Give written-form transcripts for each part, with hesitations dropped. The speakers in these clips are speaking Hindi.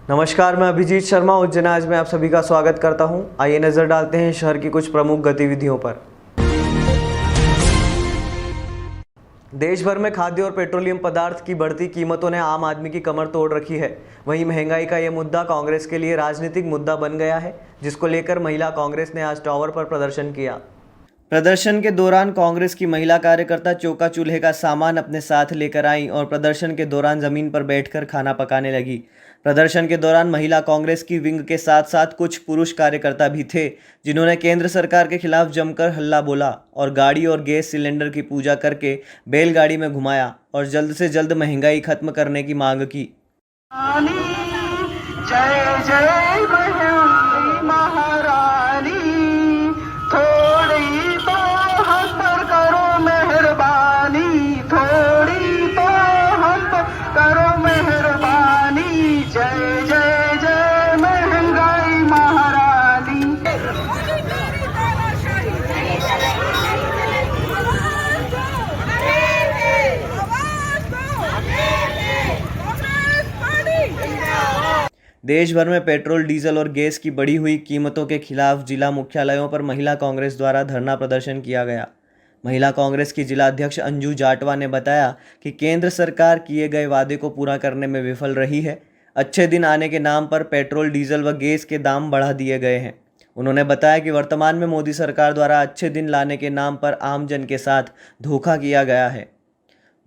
नमस्कार, मैं अभिजीत शर्मा उज्जैन आज में आप सभी का स्वागत करता हूं। आइए नजर डालते हैं शहर की कुछ प्रमुख गतिविधियों पर। देश भर में खाद्य और पेट्रोलियम पदार्थ की बढ़ती कीमतों ने आम आदमी की कमर तोड़ रखी है। वहीं महंगाई का ये मुद्दा कांग्रेस के लिए राजनीतिक मुद्दा बन गया है, जिसको लेकर महिला कांग्रेस ने आज टावर पर प्रदर्शन किया। प्रदर्शन के दौरान कांग्रेस की महिला कार्यकर्ता चौका चूल्हे का सामान अपने साथ लेकर आईं और प्रदर्शन के दौरान जमीन पर बैठकर खाना पकाने लगी। प्रदर्शन के दौरान महिला कांग्रेस की विंग के साथ साथ कुछ पुरुष कार्यकर्ता भी थे, जिन्होंने केंद्र सरकार के खिलाफ जमकर हल्ला बोला और गाड़ी और गैस सिलेंडर की पूजा करके बैलगाड़ी में घुमाया और जल्द से जल्द महंगाई खत्म करने की मांग की। जय जय महारानी, थोड़ी तो हम पर करो मेहरबानी, थोड़ी तो हम पर करो मेहरबानी। जय जय जय महंगाई महारानी। देश भर में पेट्रोल, डीजल और गैस की बढ़ी हुई कीमतों के खिलाफ जिला मुख्यालयों पर महिला कांग्रेस द्वारा धरना प्रदर्शन किया गया। महिला कांग्रेस की जिला अध्यक्ष अंजू जाटवा ने बताया कि केंद्र सरकार किए गए वादे को पूरा करने में विफल रही है। अच्छे दिन आने के नाम पर पेट्रोल, डीजल व गैस के दाम बढ़ा दिए गए हैं। उन्होंने बताया कि वर्तमान में मोदी सरकार द्वारा अच्छे दिन लाने के नाम पर आमजन के साथ धोखा किया गया है।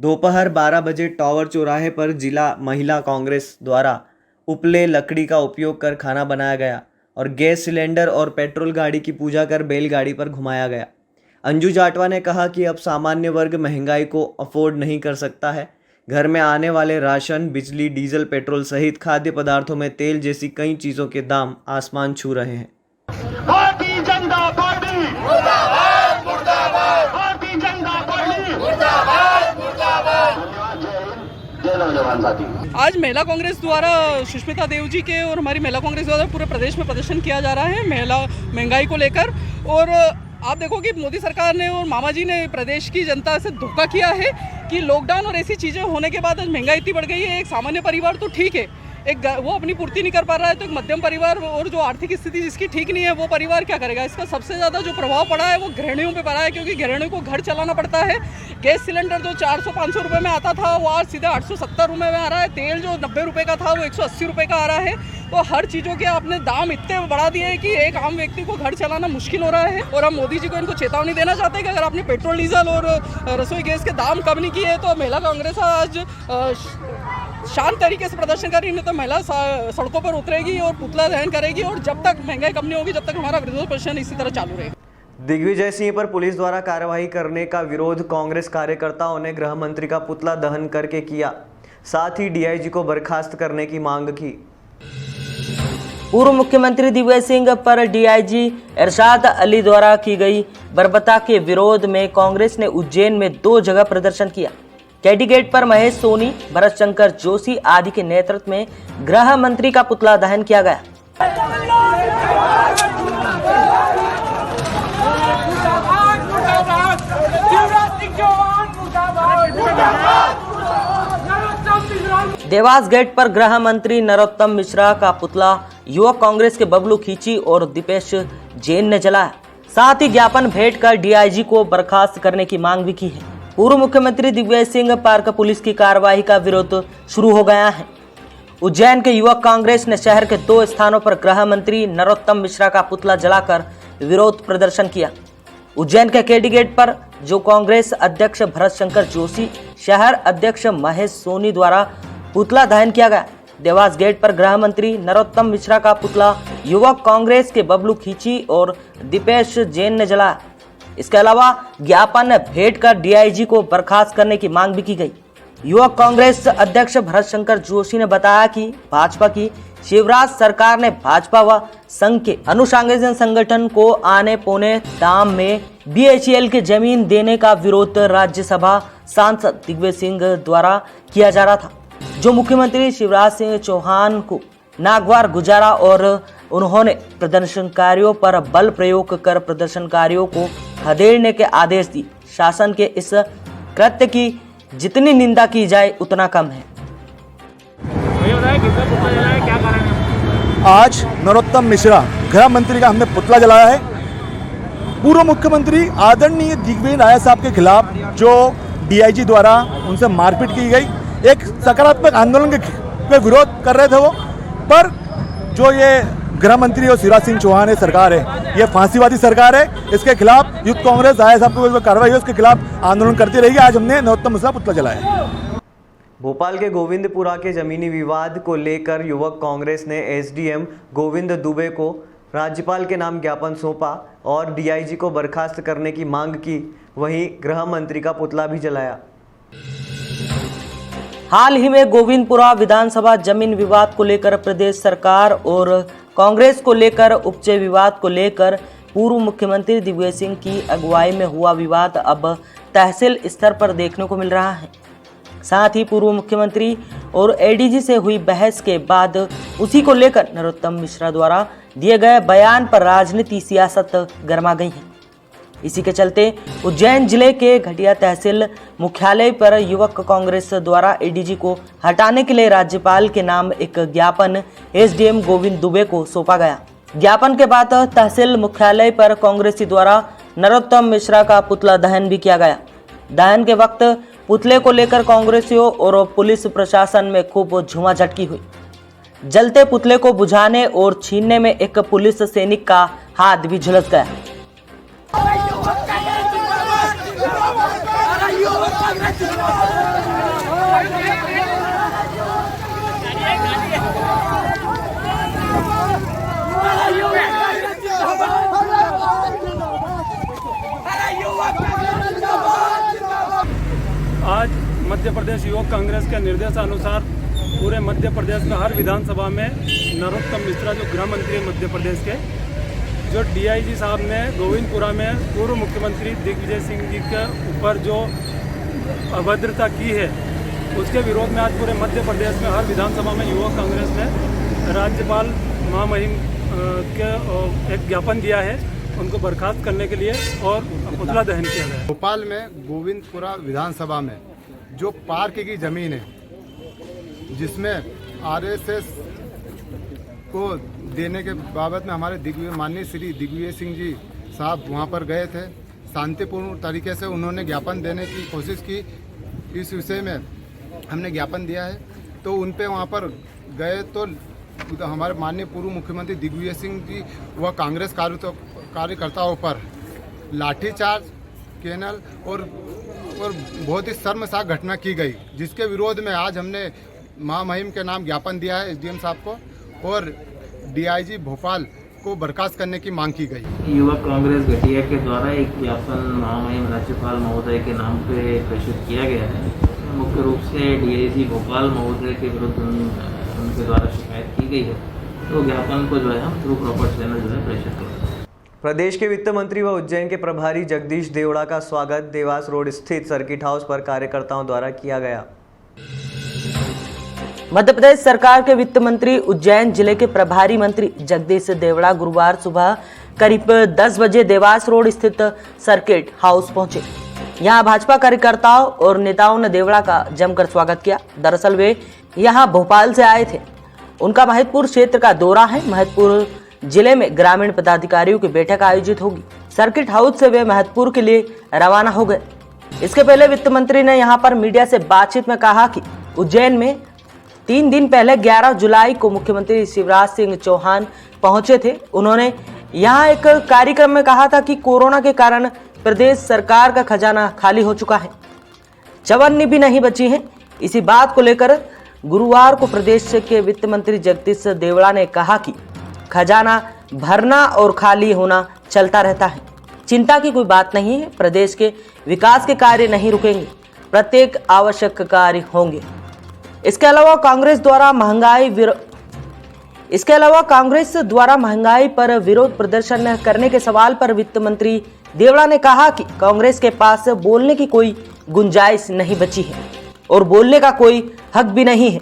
दोपहर 12 बजे टावर चौराहे पर जिला महिला कांग्रेस द्वारा उपले लकड़ी का उपयोग कर खाना बनाया गया और गैस सिलेंडर और पेट्रोल गाड़ी की पूजा कर बैलगाड़ी पर घुमाया गया। अंजू जाटवा ने कहा कि अब सामान्य वर्ग महंगाई को अफोर्ड नहीं कर सकता है। घर में आने वाले राशन, बिजली, डीजल, पेट्रोल सहित खाद्य पदार्थों में तेल जैसी कई चीज़ों के दाम आसमान छू रहे हैं। भारतीय जनता पार्टी मुर्दाबाद, मुर्दाबाद, भारतीय जनता पार्टी मुर्दाबाद, मुर्दाबाद। जय नौजवान साथी। आज महिला कांग्रेस द्वारा सुष्मिता देव जी के और हमारी महिला कांग्रेस द्वारा पूरे प्रदेश में प्रदर्शन किया जा रहा है महंगाई को लेकर। और आप देखो कि मोदी सरकार ने और मामा जी ने प्रदेश की जनता से धोखा किया है कि लॉकडाउन और ऐसी चीज़ें होने के बाद आज महंगाई इतनी बढ़ गई है। एक सामान्य परिवार तो ठीक है, एक वो अपनी पूर्ति नहीं कर पा रहा है, तो एक मध्यम परिवार और जो आर्थिक स्थिति जिसकी ठीक नहीं है वो परिवार क्या करेगा। इसका सबसे ज़्यादा जो प्रभाव पड़ा है वो गृहिणियों पे पड़ा है, क्योंकि गृहिणियों को घर चलाना पड़ता है। गैस सिलेंडर जो 400-500 रुपये में आता था वो आज सीधे 870 रुपये में आ रहा है। तेल जो 90 रुपये का था वो 180 रुपये का आ रहा है। तो हर चीज़ों के आपने दाम इतने बढ़ा दिए हैं कि एक आम व्यक्ति को घर चलाना मुश्किल हो रहा है। और हम मोदी जी को इनको चेतावनी देना चाहते हैं कि अगर आपने पेट्रोल, डीजल और रसोई गैस के दाम कम नहीं किए तो महिला कांग्रेस आज शांत तरीके से प्रदर्शन करेगी, नहीं तो महिला सड़कों पर उतरेगी और पुतला दहन करेगी। और जब तक महंगाई कम नहीं होगी तब तक हमारा विरोध प्रदर्शन इसी तरह चालू रहेगा। दिग्विजय सिंह पर पुलिस द्वारा कार्रवाई करने का विरोध कांग्रेस कार्यकर्ताओं ने गृह मंत्री का पुतला दहन करके किया। साथ ही डीआईजी को बर्खास्त करने की मांग की। पूर्व मुख्यमंत्री दिग्विजय सिंह पर डीआईजी इरशाद अली द्वारा की गई बर्बरता के विरोध में कांग्रेस ने उज्जैन में 2 जगह प्रदर्शन किया। कैडी गेट पर महेश सोनी, भरत शंकर जोशी आदि के नेतृत्व में गृह मंत्री का पुतला दहन किया गया। देवास गेट पर गृह मंत्री नरोत्तम मिश्रा का पुतला युवक कांग्रेस के बबलू खींची और दीपेश जैन ने जलाया। साथ ही ज्ञापन भेंट कर डीआईजी को बर्खास्त करने की मांग भी की है। पूर्व मुख्यमंत्री दिग्विजय सिंह पर पुलिस की कार्रवाई का विरोध शुरू हो गया है। उज्जैन के युवक कांग्रेस ने शहर के 2 स्थानों पर गृह मंत्री नरोत्तम मिश्रा का पुतला जलाकर विरोध प्रदर्शन किया। उज्जैन के केडी गेट पर जो कांग्रेस अध्यक्ष भरत शंकर जोशी, शहर अध्यक्ष महेश सोनी द्वारा पुतला दहन किया गया। देवास गेट पर गृह मंत्री नरोत्तम मिश्रा का पुतला युवक कांग्रेस के बबलू खींची और दीपेश जैन ने जलाया। इसके अलावा ज्ञापन भेंट कर डीआईजी को बर्खास्त करने की मांग भी की गई। युवक कांग्रेस अध्यक्ष भरत शंकर जोशी ने बताया कि भाजपा की शिवराज सरकार ने भाजपा व संघ के अनुसांगिक संगठन को आने पौने दाम में बीएचईएल की जमीन देने का विरोध राज्यसभा सांसद दिग्विजय सिंह द्वारा किया जा रहा था, जो मुख्यमंत्री शिवराज सिंह चौहान को नागवार गुजारा और उन्होंने प्रदर्शनकारियों पर बल प्रयोग कर प्रदर्शनकारियों को खदेड़ने के आदेश दिए। शासन के इस कृत्य की जितनी निंदा की जाए उतना कम है। आज नरोत्तम मिश्रा गृह मंत्री का हमने पुतला जलाया है। पूर्व मुख्यमंत्री आदरणीय दिग्विजय नायर साहब के खिलाफ जो डीआईजी द्वारा उनसे मारपीट की गई, एक सकारात्मक आंदोलन के विरोध कर रहे थे वो, पर जो ये गृह मंत्री और शिवराज सिंह चौहान सरकार है, ये फांसीवादी सरकार है। इसके खिलाफ यूथ कांग्रेस नायर साहब की जो कार्रवाई है उसके खिलाफ आंदोलन करती रहेगी। आज हमने नरोत्तम मिश्रा पुतला जलाया है। भोपाल के गोविंदपुरा के जमीनी विवाद को लेकर युवक कांग्रेस ने एसडीएम गोविंद दुबे को राज्यपाल के नाम ज्ञापन सौंपा और डीआईजी को बर्खास्त करने की मांग की। वहीं गृह मंत्री का पुतला भी जलाया। हाल ही में गोविंदपुरा विधानसभा जमीन विवाद को लेकर प्रदेश सरकार और कांग्रेस को लेकर उपजे विवाद को लेकर पूर्व मुख्यमंत्री दिग्विजय सिंह की अगुवाई में हुआ विवाद अब तहसील स्तर पर देखने को मिल रहा है। साथ ही पूर्व मुख्यमंत्री और एडीजी से हुई बहस के बाद उसी को लेकर नरोत्तम मिश्रा द्वारा दिए गए बयान पर राजनीति सियासत गर्मा गई है। इसी के चलते उज्जैन जिले के घटिया तहसील मुख्यालय पर युवक कांग्रेस द्वारा एडीजी को हटाने के लिए राज्यपाल के नाम एक ज्ञापन एसडीएम गोविंद दुबे को सौंपा गया। ज्ञापन के बाद तहसील मुख्यालय पर कांग्रेसी द्वारा नरोत्तम मिश्रा का पुतला दहन भी किया गया। दहन के वक्त पुतले को लेकर कांग्रेसियों और पुलिस प्रशासन में खूब झूमाझटकी हुई। जलते पुतले को बुझाने और छीनने में एक पुलिस सैनिक का हाथ भी झुलस गया। आज मध्य प्रदेश युवक कांग्रेस के निर्देशानुसार पूरे मध्य प्रदेश में हर विधानसभा में नरोत्तम मिश्रा जो गृह मंत्री है मध्य प्रदेश के, जो डीआईजी साहब ने गोविंदपुरा में पूर्व मुख्यमंत्री दिग्विजय सिंह जी के ऊपर जो अभद्रता की है उसके विरोध में आज पूरे मध्य प्रदेश में हर विधानसभा में युवक कांग्रेस ने राज्यपाल महामहिम के एक ज्ञापन दिया है उनको बर्खास्त करने के लिए और पुतला दहन किया गया। भोपाल में गोविंदपुरा विधानसभा में जो पार्क की ज़मीन है जिसमें आरएसएस को देने के बाबत में हमारे माननीय श्री दिग्विजय सिंह जी साहब वहां पर गए थे। शांतिपूर्ण तरीके से उन्होंने ज्ञापन देने की कोशिश की। इस विषय में हमने ज्ञापन दिया है तो उन पे वहाँ पर गए तो हमारे माननीय पूर्व मुख्यमंत्री दिग्विजय सिंह जी व कांग्रेस कार्यकर्ताओं पर लाठीचार्ज, कैनल और बहुत ही शर्मसार घटना की गई, जिसके विरोध में आज हमने महामहिम के नाम ज्ञापन दिया है एसडीएम साहब को और डीआईजी भोपाल को बर्खास्त करने की मांग की गई। युवक कांग्रेस घटिया के द्वारा एक ज्ञापन महामहिम राज्यपाल महोदय के नाम पे प्रेषित किया गया है। मुख्य रूप से डीआईजी भोपाल महोदय के विरुद्ध उनके द्वारा शिकायत की गई है, तो ज्ञापन को जो है हम थ्रू प्रॉपर चैनल जो है प्रेषित करेंगे। प्रदेश के वित्त मंत्री व उज्जैन के प्रभारी जगदीश देवड़ा का स्वागत देवास रोड स्थित सर्किट हाउस पर कार्यकर्ताओं द्वारा किया गया। मध्य प्रदेश सरकार के वित्त मंत्री उज्जैन जिले के प्रभारी मंत्री जगदीश देवड़ा गुरुवार सुबह करीब 10 बजे देवास रोड स्थित सर्किट हाउस पहुंचे। यहां भाजपा कार्यकर्ताओं और नेताओं ने देवड़ा का जमकर स्वागत किया। दरअसल वे यहां भोपाल से आए थे। उनका महतपुर क्षेत्र का दौरा है। महतपुर जिले में ग्रामीण पदाधिकारियों की बैठक आयोजित होगी। सर्किट हाउस से वे महतपुर के लिए रवाना हो गए। इसके पहले वित्त मंत्री ने यहां पर मीडिया से बातचीत में कहा कि उज्जैन में 3 दिन पहले 11 जुलाई को मुख्यमंत्री शिवराज सिंह चौहान पहुंचे थे। उन्होंने यहां एक कार्यक्रम में कहा था कि कोरोना के कारण प्रदेश सरकार का खजाना खाली हो चुका है, चवन्नी भी नहीं बची है। इसी बात को लेकर गुरुवार को प्रदेश के वित्त मंत्री जगदीश देवड़ा ने कहा कि खजाना भरना और खाली होना चलता रहता है, चिंता की कोई बात नहीं है। प्रदेश के विकास के कार्य नहीं रुकेंगे, प्रत्येक आवश्यक कार्य होंगे। इसके अलावा कांग्रेस द्वारा महंगाई पर विरोध प्रदर्शन करने के सवाल पर वित्त मंत्री देवड़ा ने कहा कि कांग्रेस के पास बोलने की कोई गुंजाइश नहीं बची है और बोलने का कोई हक भी नहीं है।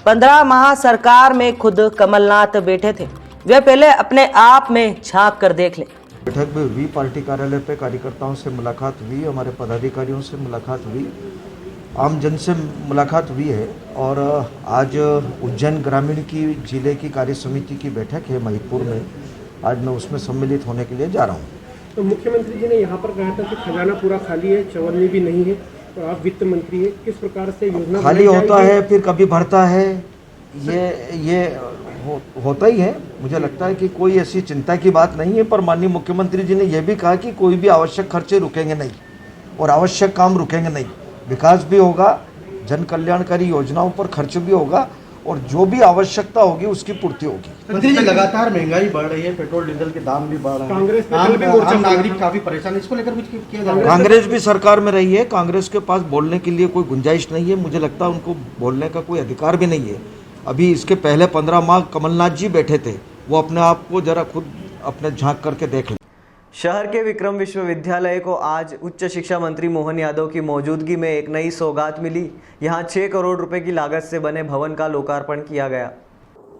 15 माह सरकार में खुद कमलनाथ बैठे थे, वे पहले अपने आप में झांक कर देख लें। बैठक भी हुई, पार्टी कार्यालय पे कार्यकर्ताओं से मुलाकात हुई, हमारे पदाधिकारियों से मुलाकात हुई, आम जन से मुलाकात हुई है। और आज उज्जैन ग्रामीण की जिले की कार्य समिति की बैठक है महिपुर में, आज मैं उसमें सम्मिलित होने के लिए जा रहा हूँ। तो मुख्यमंत्री जी ने यहाँ पर कहा था कि खजाना पूरा खाली है, चवन्नी भी नहीं है, तो आप वित्त मंत्री है, किस प्रकार से योजना खाली होता है फिर कभी भरता है, ये होता ही है। मुझे लगता है कि कोई ऐसी चिंता की बात नहीं है, पर माननीय मुख्यमंत्री जी ने यह भी कहा कि कोई भी आवश्यक खर्चे रुकेंगे नहीं और आवश्यक काम रुकेंगे नहीं, विकास भी होगा, जन कल्याणकारी योजनाओं पर खर्च भी होगा और जो भी आवश्यकता होगी उसकी पूर्ति होगी। मंत्री जी, लगातार महंगाई बढ़ रही है, पेट्रोल डीजल के दाम भी बढ़ रहे हैं, कांग्रेस आम नागरिक काफी परेशान है, इसको लेकर कुछ किया जा रहा है? कांग्रेस भी सरकार में रही है, कांग्रेस के पास बोलने के लिए कोई गुंजाइश नहीं है, मुझे लगता है उनको बोलने का कोई अधिकार भी नहीं है। अभी इसके पहले 15 माह कमलनाथ जी बैठे थे, वो अपने आप को जरा खुद अपने झांक करके देख लें। शहर के विक्रम विश्वविद्यालय को आज उच्च शिक्षा मंत्री मोहन यादव की मौजूदगी में एक नई सौगात मिली। यहां 6 करोड़ रुपए की लागत से बने भवन का लोकार्पण किया गया।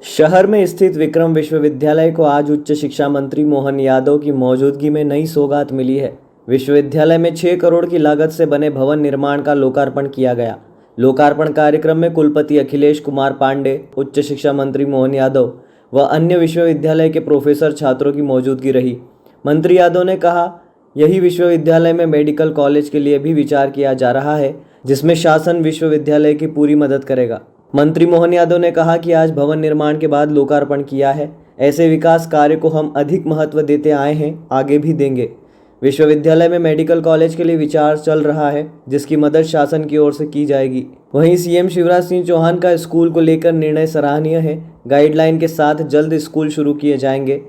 शहर में स्थित विक्रम विश्वविद्यालय को आज उच्च शिक्षा मंत्री मोहन यादव की मौजूदगी में नई सौगात मिली है। विश्वविद्यालय में 6 करोड़ की लागत से बने भवन निर्माण का लोकार्पण किया गया। लोकार्पण कार्यक्रम में कुलपति अखिलेश कुमार पांडे, उच्च शिक्षा मंत्री मोहन यादव व अन्य विश्वविद्यालय के प्रोफेसर छात्रों की मौजूदगी रही। मंत्री यादव ने कहा, यही विश्वविद्यालय में मेडिकल कॉलेज के लिए भी विचार किया जा रहा है, जिसमें शासन विश्वविद्यालय की पूरी मदद करेगा। मंत्री मोहन यादव ने कहा कि आज भवन निर्माण के बाद लोकार्पण किया है, ऐसे विकास कार्य को हम अधिक महत्व देते आए हैं, आगे भी देंगे। विश्वविद्यालय में मेडिकल कॉलेज के लिए विचार चल रहा है, जिसकी मदद शासन की ओर से की जाएगी। वहीं सीएम शिवराज सिंह चौहान का स्कूल को लेकर निर्णय सराहनीय है। गाइडलाइन के साथ जल्द स्कूल शुरू किए जाएंगे।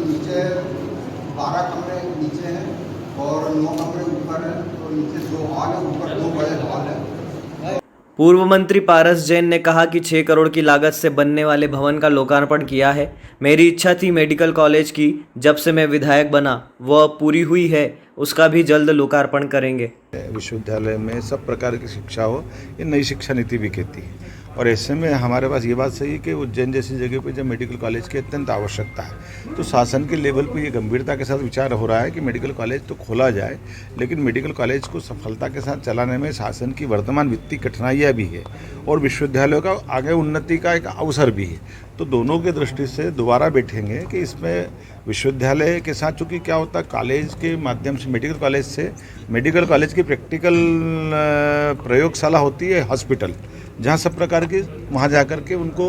नीचे 12 कमरे नीचे हैं और 9 कमरे ऊपर हैं, तो नीचे 2 हॉल है, ऊपर 2 बड़े हॉल हैं। पूर्व मंत्री पारस जैन ने कहा कि 6 करोड़ की लागत से बनने वाले भवन का लोकार्पण किया है। मेरी इच्छा थी मेडिकल कॉलेज की, जब से मैं विधायक बना वह पूरी हुई है, उसका भी जल्द लोकार्पण करेंगे। विश्वविद्यालय में सब प्रकार की शिक्षा हो, ये नई शिक्षा नीति भी कहती है। और ऐसे में हमारे पास ये बात सही है कि उज्जैन जैसी जगह पे जब मेडिकल कॉलेज की अत्यंत आवश्यकता है, तो शासन के लेवल पे ये गंभीरता के साथ विचार हो रहा है कि मेडिकल कॉलेज तो खोला जाए, लेकिन मेडिकल कॉलेज को सफलता के साथ चलाने में शासन की वर्तमान वित्तीय कठिनाइयाँ भी है और विश्वविद्यालयों का आगे उन्नति का एक अवसर भी है। तो दोनों की दृष्टि से दोबारा बैठेंगे कि इसमें विश्वविद्यालय के साथ, चूँकि क्या होता है कॉलेज के माध्यम से मेडिकल कॉलेज की प्रैक्टिकल प्रयोगशाला होती है हॉस्पिटल, जहाँ सब प्रकार की वहाँ जाकर के उनको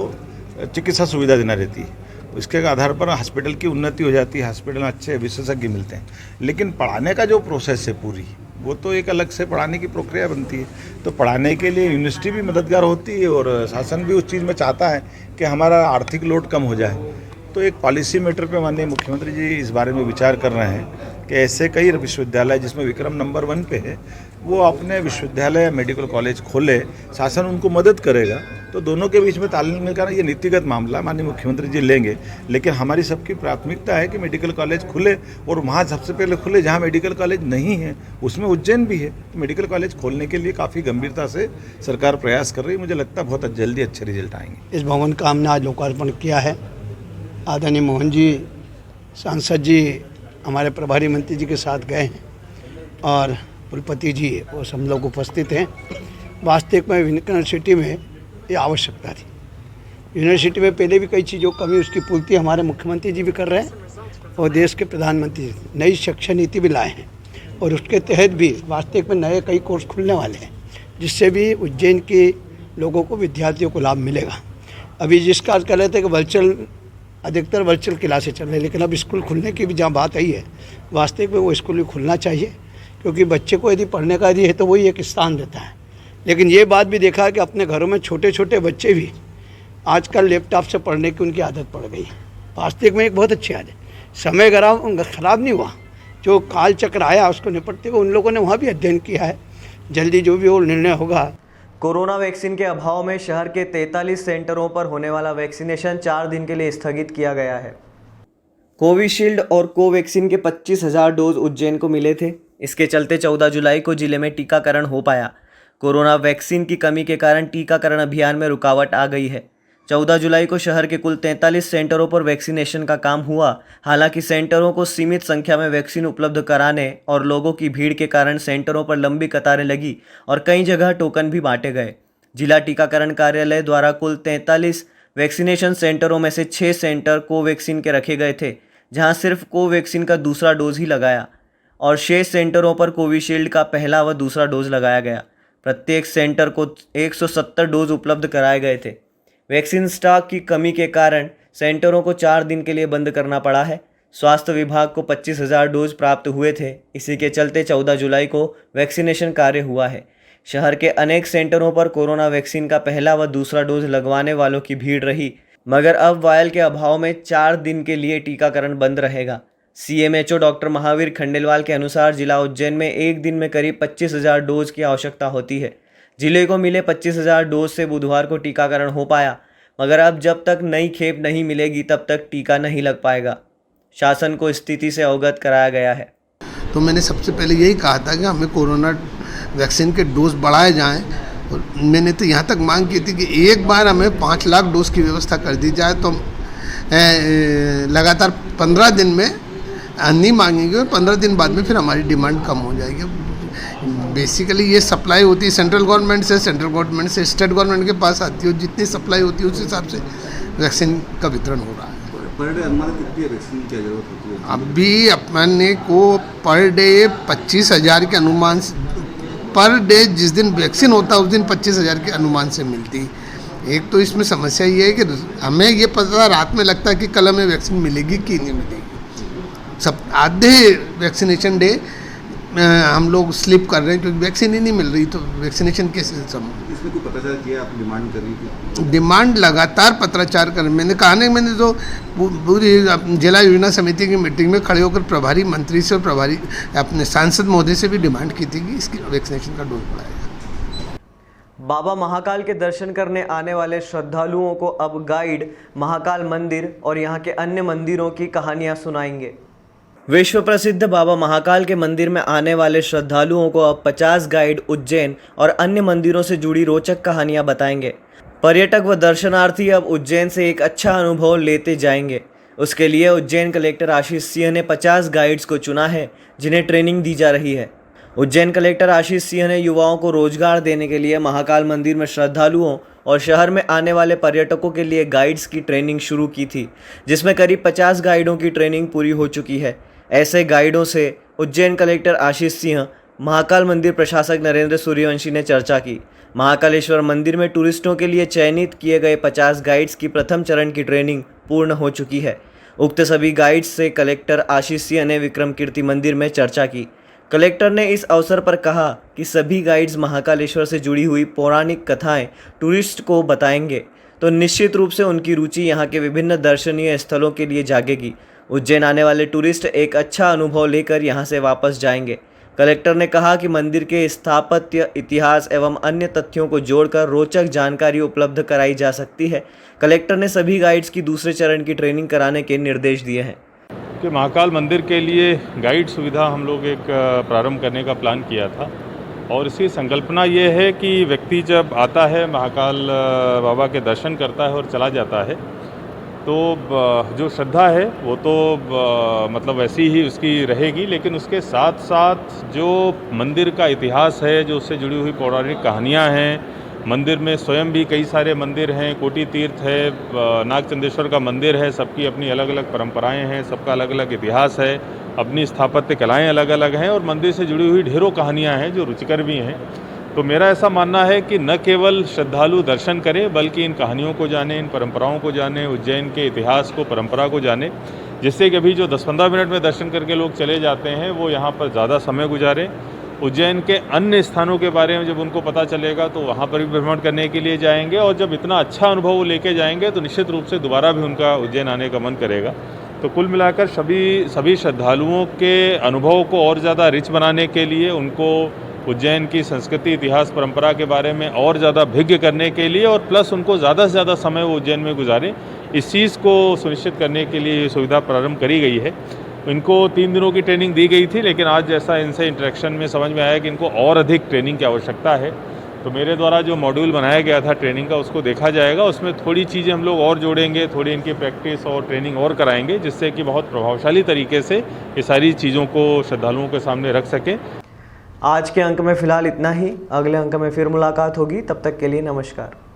चिकित्सा सुविधा देना रहती है। इसके आधार पर हॉस्पिटल की उन्नति हो जाती है, हॉस्पिटल में अच्छे विशेषज्ञ मिलते हैं। लेकिन पढ़ाने का जो प्रोसेस है पूरी, वो तो एक अलग से पढ़ाने की प्रक्रिया बनती है। तो पढ़ाने के लिए यूनिवर्सिटी भी मददगार होती है और शासन भी उस चीज़ में चाहता है कि हमारा आर्थिक लोड कम हो जाए। तो एक पॉलिसी मैटर पे माननीय मुख्यमंत्री जी इस बारे में विचार कर रहे हैं कि ऐसे कई विश्वविद्यालय जिसमें विक्रम नंबर 1 पे है, वो अपने विश्वविद्यालय मेडिकल कॉलेज खोले, शासन उनको मदद करेगा। तो दोनों के बीच में तालमेल करना ये नीतिगत मामला माननीय मुख्यमंत्री जी लेंगे, लेकिन हमारी सबकी प्राथमिकता है कि मेडिकल कॉलेज खुले और वहाँ सबसे पहले खुले जहाँ मेडिकल कॉलेज नहीं है, उसमें उज्जैन भी है। तो मेडिकल कॉलेज खोलने के लिए काफ़ी गंभीरता से सरकार प्रयास कर रही है। मुझे लगता है बहुत जल्दी अच्छे रिजल्ट आएंगे। इस भवन का हमने आज लोकार्पण किया है। आदरणीय मोहन जी सांसद जी हमारे प्रभारी मंत्री जी के साथ गए हैं और कुलपति जी वो सब लोग उपस्थित हैं। वास्तविक में यूनिवर्सिटी में ये आवश्यकता थी। यूनिवर्सिटी में पहले भी कई चीज़ों कमी, उसकी पूर्ति हमारे मुख्यमंत्री जी भी कर रहे हैं और देश के प्रधानमंत्री नई शिक्षा नीति भी लाए हैं और उसके तहत भी वास्तविक में नए कई कोर्स खुलने वाले हैं, जिससे भी उज्जैन के लोगों को, विद्यार्थियों को लाभ मिलेगा। अभी जिसका कह रहे थे कि अधिकतर वर्चुअल क्लासेस चल रहे हैं, लेकिन अब स्कूल खुलने की भी जहाँ बात आई है, वास्तविक में वो स्कूल भी खुलना चाहिए, क्योंकि बच्चे को यदि पढ़ने का यदि है तो वही एक स्थान देता है। लेकिन ये बात भी देखा है कि अपने घरों में छोटे छोटे बच्चे भी आजकल लैपटॉप से पढ़ने की उनकी आदत पड़ गई है। वास्तविक में एक बहुत अच्छी आदत, समय खराब नहीं हुआ। जो काल चक्र आया उसको निपटते हुए उन लोगों ने वहाँ भी अध्ययन किया है। जल्दी जो भी वो निर्णय होगा। कोरोना वैक्सीन के अभाव में शहर के 43 सेंटरों पर होने वाला वैक्सीनेशन 4 दिन के लिए स्थगित किया गया है। कोविशील्ड और कोवैक्सीन के 25,000 डोज उज्जैन को मिले थे। इसके चलते 14 जुलाई को जिले में टीकाकरण हो पाया। कोरोना वैक्सीन की कमी के कारण टीकाकरण अभियान में रुकावट आ गई है। 14 जुलाई को शहर के कुल 43 सेंटरों पर वैक्सीनेशन का काम हुआ। हालांकि सेंटरों को सीमित संख्या में वैक्सीन उपलब्ध कराने और लोगों की भीड़ के कारण सेंटरों पर लंबी कतारें लगी और कई जगह टोकन भी बांटे गए। जिला टीकाकरण कार्यालय द्वारा कुल 43 वैक्सीनेशन सेंटरों में से 6 सेंटर कोवैक्सीन के रखे गए थे, जहां सिर्फ कोवैक्सीन का दूसरा डोज ही लगाया और शेष सेंटरों पर कोविशील्ड का पहला व दूसरा डोज लगाया गया। प्रत्येक सेंटर को 170 डोज उपलब्ध कराए गए थे। वैक्सीन स्टॉक की कमी के कारण सेंटरों को 4 दिन के लिए बंद करना पड़ा है। स्वास्थ्य विभाग को 25,000 डोज प्राप्त हुए थे। इसी के चलते 14 जुलाई को वैक्सीनेशन कार्य हुआ है। शहर के अनेक सेंटरों पर कोरोना वैक्सीन का पहला व दूसरा डोज लगवाने वालों की भीड़ रही, मगर अब वायल के अभाव में 4 दिन के लिए टीकाकरण बंद रहेगा। CMHO डॉक्टर महावीर खंडेलवाल के अनुसार जिला उज्जैन में एक दिन में करीब 25,000 डोज की आवश्यकता होती है। जिले को मिले 25,000 डोज से बुधवार को टीकाकरण हो पाया, मगर अब जब तक नई खेप नहीं मिलेगी तब तक टीका नहीं लग पाएगा। शासन को स्थिति से अवगत कराया गया है। तो मैंने सबसे पहले यही कहा था कि हमें कोरोना वैक्सीन के डोज बढ़ाए जाएं और मैंने तो यहाँ तक मांग की थी कि एक बार हमें 5 लाख डोज की व्यवस्था कर दी जाए तो लगातार 15 दिन में नहीं मांगेंगे और 15 दिन बाद में फिर हमारी डिमांड कम हो जाएगी। बेसिकली ये सप्लाई होती है सेंट्रल गवर्नमेंट से स्टेट गवर्नमेंट के पास आती है। जितनी सप्लाई होती है उस हिसाब से वैक्सीन का वितरण हो रहा है। पर डे अनुमान कितनी वैक्सीन की जरूरत होती है? अभी अपने को पर डे 25,000 के अनुमान पर डे जिस दिन वैक्सीन होता है उस दिन 25,000 के अनुमान से मिलती। एक तो इसमें समस्या ये है कि हमें ये पता रात में लगता है कि कल हमें वैक्सीन मिलेगी कि नहीं मिलेगी। सब आधे वैक्सीनेशन डे हम लोग स्लिप कर रहे हैं क्योंकि वैक्सीन ही नहीं मिल रही, तो वैक्सीनेशन कैसे संभव? इसमें कोई पत्राचार किया, आप डिमांड कर रही थी? डिमांड लगातार पत्राचार कर, मैंने कहा नहीं, मैंने तो पूरी जिला योजना समिति की मीटिंग में खड़े होकर प्रभारी मंत्री से और प्रभारी अपने सांसद महोदय से भी डिमांड की थी कि इसकी वैक्सीनेशन का डोज बढ़ाएगा। बाबा महाकाल के दर्शन करने आने वाले श्रद्धालुओं को अब गाइड महाकाल मंदिर और यहाँ के अन्य मंदिरों की कहानियाँ सुनाएंगे। विश्व प्रसिद्ध बाबा महाकाल के मंदिर में आने वाले श्रद्धालुओं को अब 50 गाइड उज्जैन और अन्य मंदिरों से जुड़ी रोचक कहानियां बताएंगे। पर्यटक व दर्शनार्थी अब उज्जैन से एक अच्छा अनुभव लेते जाएंगे। उसके लिए उज्जैन कलेक्टर आशीष सिंह ने 50 गाइड्स को चुना है, जिन्हें ट्रेनिंग दी जा रही है। उज्जैन कलेक्टर आशीष सिंह ने युवाओं को रोजगार देने के लिए महाकाल मंदिर में श्रद्धालुओं और शहर में आने वाले पर्यटकों के लिए गाइड्स की ट्रेनिंग शुरू की थी, जिसमें करीब 50 गाइडों की ट्रेनिंग पूरी हो चुकी है। ऐसे गाइडों से उज्जैन कलेक्टर आशीष सिंह, महाकाल मंदिर प्रशासक नरेंद्र सूर्यवंशी ने चर्चा की। महाकालेश्वर मंदिर में टूरिस्टों के लिए चयनित किए गए 50 गाइड्स की प्रथम चरण की ट्रेनिंग पूर्ण हो चुकी है। उक्त सभी गाइड्स से कलेक्टर आशीष सिंह ने विक्रम कीर्ति मंदिर में चर्चा की। कलेक्टर ने इस अवसर पर कहा कि सभी गाइड्स महाकालेश्वर से जुड़ी हुई पौराणिक कथाएं टूरिस्ट को बताएंगे, तो निश्चित रूप से उनकी रुचि यहाँ के विभिन्न दर्शनीय स्थलों के लिए जागेगी। उज्जैन आने वाले टूरिस्ट एक अच्छा अनुभव लेकर यहाँ से वापस जाएंगे। कलेक्टर ने कहा कि मंदिर के स्थापत्य, इतिहास एवं अन्य तथ्यों को जोड़कर रोचक जानकारी उपलब्ध कराई जा सकती है। कलेक्टर ने सभी गाइड्स की दूसरे चरण की ट्रेनिंग कराने के निर्देश दिए हैं। कि महाकाल मंदिर के लिए गाइड सुविधा हम लोग एक प्रारंभ करने का प्लान किया था और इसकी संकल्पना ये है कि व्यक्ति जब आता है महाकाल बाबा के दर्शन करता है और चला जाता है तो जो श्रद्धा है वो तो मतलब वैसी ही उसकी रहेगी, लेकिन उसके साथ साथ जो मंदिर का इतिहास है, जो उससे जुड़ी हुई पौराणिक कहानियाँ हैं, मंदिर में स्वयं भी कई सारे मंदिर हैं, कोटि तीर्थ है, नागचंदेश्वर का मंदिर है, सबकी अपनी अलग अलग परंपराएं हैं, सबका अलग अलग इतिहास है, अपनी स्थापत्य कलाएं अलग अलग हैं और मंदिर से जुड़ी हुई ढेरों कहानियां हैं जो रुचिकर भी हैं। तो मेरा ऐसा मानना है कि न केवल श्रद्धालु दर्शन करें बल्कि इन कहानियों को जाने, इन परंपराओं को जाने, उज्जैन के इतिहास को, परंपरा को जाने, जिससे कि अभी जो 10-15 मिनट में दर्शन करके लोग चले जाते हैं वो यहाँ पर ज़्यादा समय गुजारें। उज्जैन के अन्य स्थानों के बारे में जब उनको पता चलेगा तो वहाँ पर भी भ्रमण करने के लिए जाएंगे और जब इतना अच्छा अनुभव वो लेके जाएंगे तो निश्चित रूप से दोबारा भी उनका उज्जैन आने का मन करेगा। तो कुल मिलाकर सभी श्रद्धालुओं के अनुभव को और ज़्यादा रिच बनाने के लिए, उनको उज्जैन की संस्कृति, इतिहास, परंपरा के बारे में और ज़्यादा भिज्ञ करने के लिए और प्लस उनको ज़्यादा से ज़्यादा समय वो उज्जैन में गुजारें, इस चीज़ को सुनिश्चित करने के लिए ये सुविधा प्रारंभ करी गई है। इनको 3 दिनों की ट्रेनिंग दी गई थी, लेकिन आज जैसा इनसे इंटरेक्शन में समझ में आया कि इनको और अधिक ट्रेनिंग की आवश्यकता है, तो मेरे द्वारा जो मॉड्यूल बनाया गया था ट्रेनिंग का उसको देखा जाएगा। उसमें थोड़ी चीज़ें हम लोग और जोड़ेंगे, थोड़ी इनकी प्रैक्टिस और ट्रेनिंग और कराएंगे, जिससे कि बहुत प्रभावशाली तरीके से ये सारी चीज़ों को श्रद्धालुओं के सामने रख सकें। आज के अंक में फ़िलहाल इतना ही। अगले अंक में फिर मुलाकात होगी, तब तक के लिए नमस्कार।